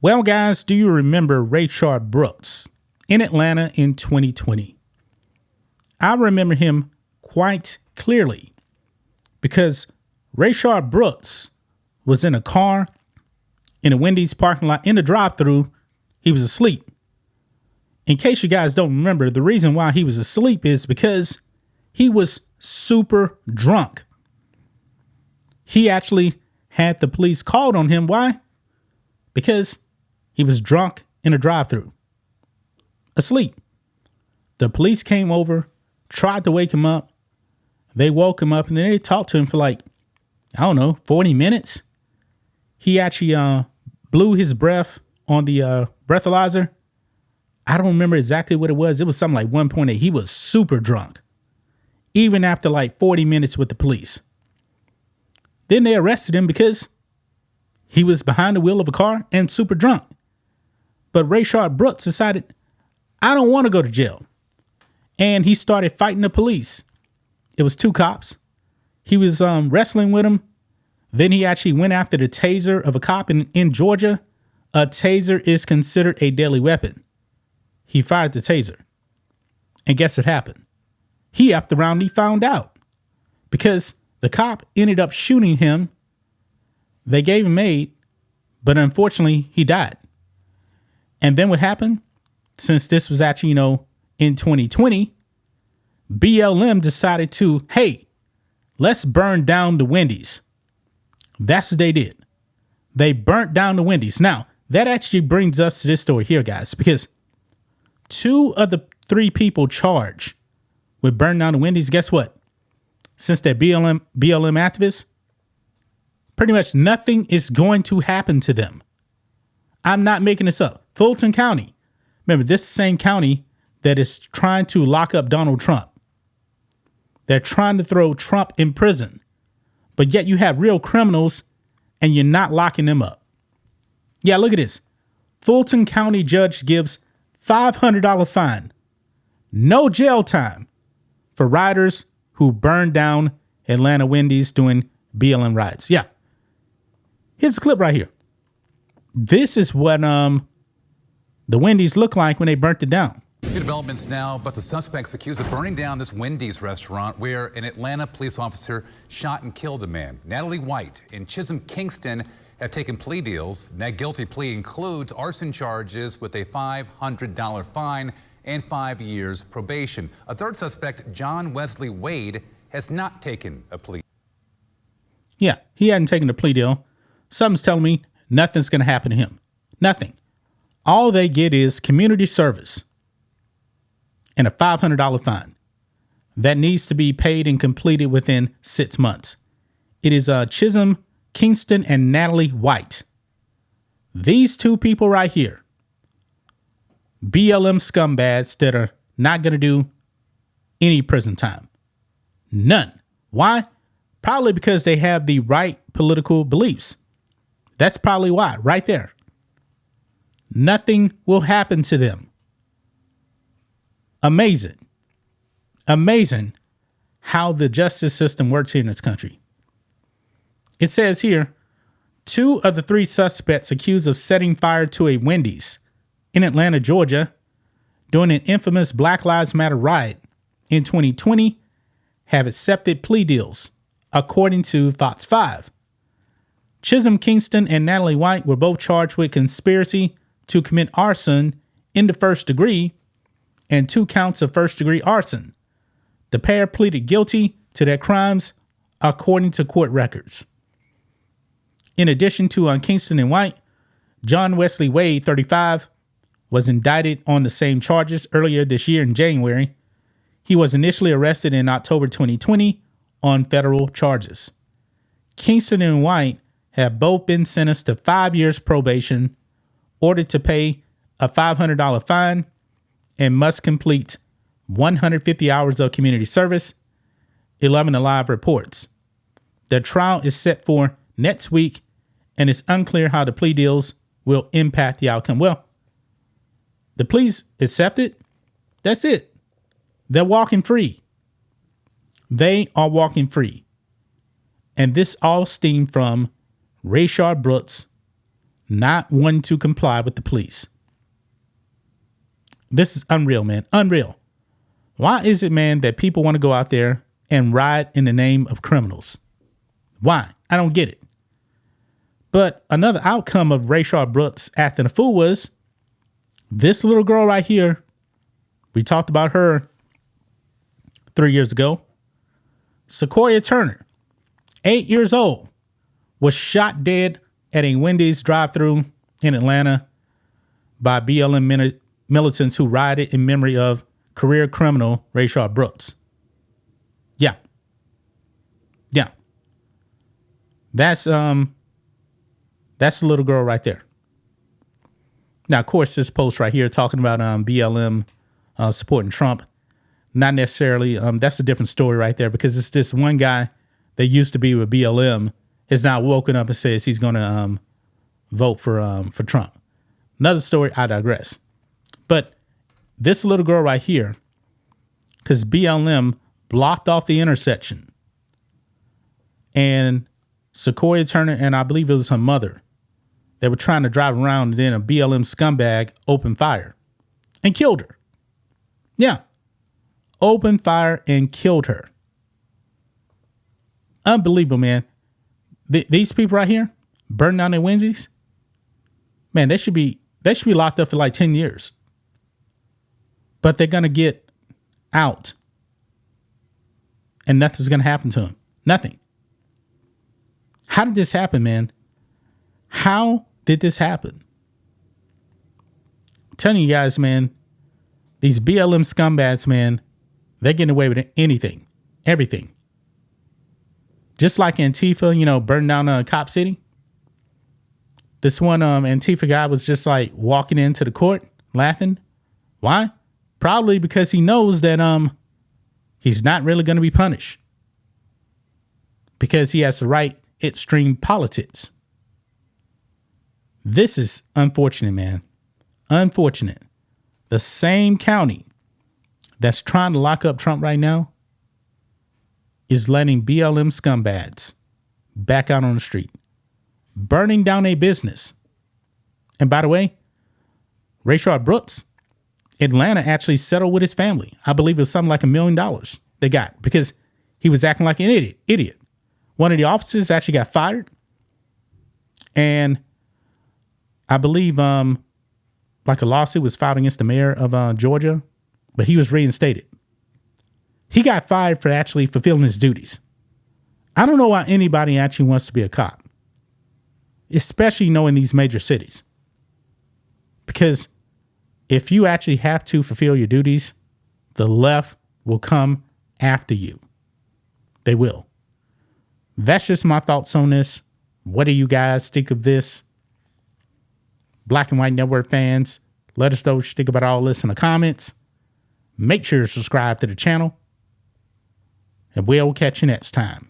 Well, guys, do you remember Rayshard Brooks in Atlanta in 2020? I remember him quite clearly because Rayshard Brooks was in a car in a Wendy's parking lot in the drive-thru. He was asleep. In case you guys don't remember, the reason why he was asleep is because he was super drunk. He actually had the police called on him. Why? Because he was drunk in a drive-thru, asleep. The police came over, tried to wake him up. They woke him up and then they talked to him for like, 40 minutes. He actually blew his breath on the breathalyzer. I don't remember exactly what it was. It was something like 1.8. He was super drunk, even after like 40 minutes with the police. Then they arrested him because he was behind the wheel of a car and super drunk. But Rayshard Brooks decided, I don't want to go to jail. And he started fighting the police. It was two cops. He was wrestling with them. Then he actually went after the taser of a cop in Georgia. A taser is considered a deadly weapon. He fired the taser. And guess what happened? He upped around and he found out. Because the cop ended up shooting him. They gave him aid, but unfortunately he died. And then what happened? Since this was actually, in 2020, BLM decided to, hey, let's burn down the Wendy's. That's what they did. They burnt down the Wendy's. Now, that actually brings us to this story here, guys, because 2 of the 3 people charged with burning down the Wendy's, guess what? Since they're BLM activists, pretty much nothing is going to happen to them. I'm not making this up. Fulton County. Remember, this is the same county that is trying to lock up Donald Trump. They're trying to throw Trump in prison. But yet you have real criminals and you're not locking them up. Yeah, look at this. Fulton County judge gives $500 fine. No jail time for rioters who burned down Atlanta Wendy's during BLM riots. Yeah. Here's a clip right here. This is what the Wendy's looked like when they burnt it down. New developments now, but the suspects accused of burning down this Wendy's restaurant where an Atlanta police officer shot and killed a man. Natalie White and Chisholm Kingston have taken plea deals. That guilty plea includes arson charges with a $500 fine and 5 years probation. A third suspect, John Wesley Wade, has not taken a plea. Yeah, he hadn't taken a plea deal. Something's telling me nothing's going to happen to him. Nothing. All they get is community service and a $500 fine that needs to be paid and completed within 6 months. It is Chisholm Kingston and Natalie White. These 2 people right here, BLM scumbags that are not going to do any prison time. None. Why? Probably because they have the right political beliefs. That's probably why, right there. Nothing will happen to them. Amazing. Amazing how the justice system works here in this country. It says here, 2 of the 3 suspects accused of setting fire to a Wendy's in Atlanta, Georgia, during an infamous Black Lives Matter riot in 2020 have accepted plea deals, according to Fox 5. Chisholm Kingston and Natalie White were both charged with conspiracy to commit arson in the first degree and 2 counts of first-degree arson. The pair pleaded guilty to their crimes, according to court records. In addition to Kingston and White, John Wesley Wade, 35, was indicted on the same charges earlier this year in January. He was initially arrested in October 2020 on federal charges. Kingston and White have both been sentenced to 5 years probation, ordered to pay a $500 fine, and must complete 150 hours of community service, 11 Alive reports. The trial is set for next week, and it's unclear how the plea deals will impact the outcome. Well, the pleas accepted. That's it. They're walking free. They are walking free. And this all stemmed from Rayshard Brooks not wanting to comply with the police. This is unreal, man. Unreal. Why is it, man, that people want to go out there and riot in the name of criminals? Why? I don't get it. But another outcome of Rayshard Brooks acting a fool was this little girl right here. We talked about her 3 years ago. Sequoia Turner, 8 years old, was shot dead at a Wendy's drive-thru in Atlanta by BLM militants who rioted in memory of career criminal Rayshard Brooks. Yeah. That's the little girl right there. Now, of course, this post right here talking about BLM supporting Trump. Not necessarily. That's a different story right there, because it's this one guy that used to be with BLM has now woken up and says he's going to vote for Trump. Another story. I digress. But this little girl right here, because BLM blocked off the intersection, and Sequoia Turner and I believe it was her mother, they were trying to drive around, and then a BLM scumbag opened fire and killed her. Yeah. Opened fire and killed her. Unbelievable, man. These people right here burning down their Wendy's. Man, they should be locked up for like 10 years. But they're going to get out. And nothing's going to happen to them. Nothing. How did this happen, man? How did this happen? I'm telling you guys, man, these BLM scumbags, man, they're getting away with anything, everything. Just like Antifa, burning down Cop City. This one Antifa guy was just like walking into the court laughing. Why? Probably because he knows that he's not really going to be punished. Because he has the right extreme politics. This is unfortunate, man. Unfortunate. The same county that's trying to lock up Trump right now is letting BLM scumbags back out on the street, burning down a business. And by the way, Rayshard Brooks, Atlanta actually settled with his family. I believe it was something like $1 million they got because he was acting like an idiot. One of the officers actually got fired. And I believe like a lawsuit was filed against the mayor of Georgia, but he was reinstated. He got fired for actually fulfilling his duties. I don't know why anybody actually wants to be a cop, especially in these major cities. Because if you actually have to fulfill your duties, the left will come after you. They will. That's just my thoughts on this. What do you guys think of this? Black and White Network fans, let us know what you think about all this in the comments. Make sure to subscribe to the channel. And we'll catch you next time.